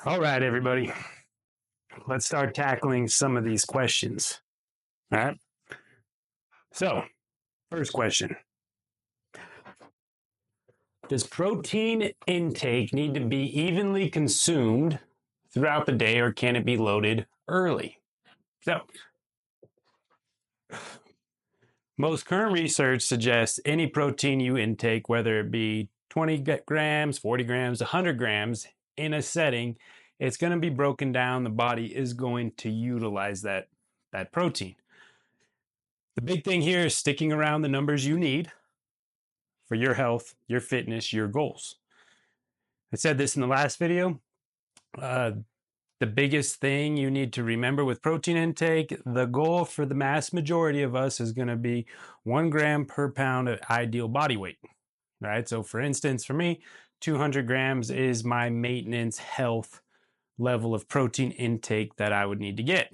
All right, everybody. Let's start tackling some of these questions. All right. So, first question. Does protein intake need to be evenly consumed throughout the day, or can it be loaded early? So, most current research suggests any protein you intake, whether it be 20 grams, 40 grams, 100 grams in a setting, it's going to be broken down. The body is going to utilize that protein. The big thing here is sticking around the numbers you need for your health, your fitness, your goals. I said this in the last video. The biggest thing you need to remember with protein intake, the goal for the mass majority of us is going to be 1 gram per pound of ideal body weight. Right? So for instance, for me, 200 grams is my maintenance health level of protein intake that I would need to get.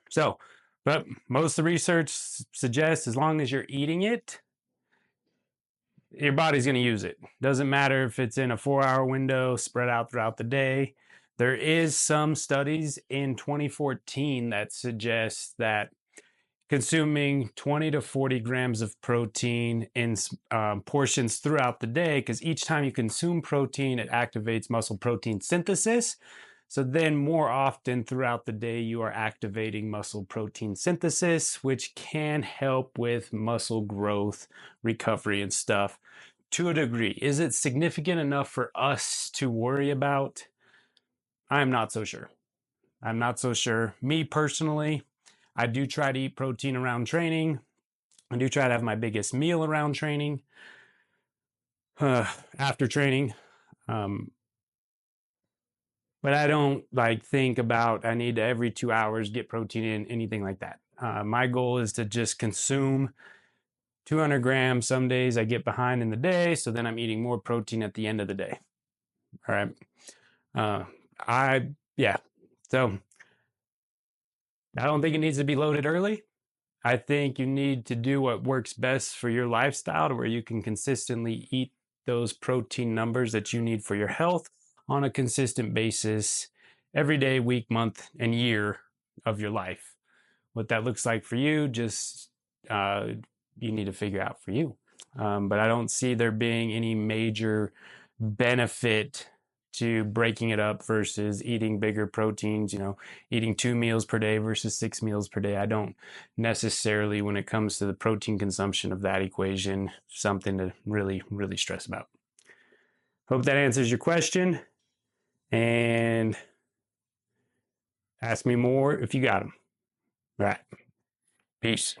So, but most of the research suggests as long as you're eating it, your body's going to use it. Doesn't matter if it's in a 4-hour window spread out throughout the day. There is some studies in 2014 that suggest that consuming 20 to 40 grams of protein in portions throughout the day, because each time you consume protein, it activates muscle protein synthesis. So then more often throughout the day, you are activating muscle protein synthesis, which can help with muscle growth, recovery, and stuff to a degree. Is it significant enough for us to worry about? I'm not so sure. I'm not so sure. Me personally, I do try to eat protein around training. I do try to have my biggest meal around training, after training. But I don't think about I need to every 2 hours get protein in, anything like that. My goal is to just consume 200 grams. Some days I get behind in the day, so then I'm eating more protein at the end of the day. All right. So I don't think it needs to be loaded early. I think you need to do what works best for your lifestyle to where you can consistently eat those protein numbers that you need for your health on a consistent basis every day, week, month, and year of your life. What that looks like for you, just you need to figure out for you. But I don't see there being any major benefit to breaking it up versus eating bigger proteins, eating 2 meals per day versus 6 meals per day. I don't necessarily, when it comes to the protein consumption of that equation, something to really, really stress about. Hope that answers your question, and ask me more if you got them. All right. Peace.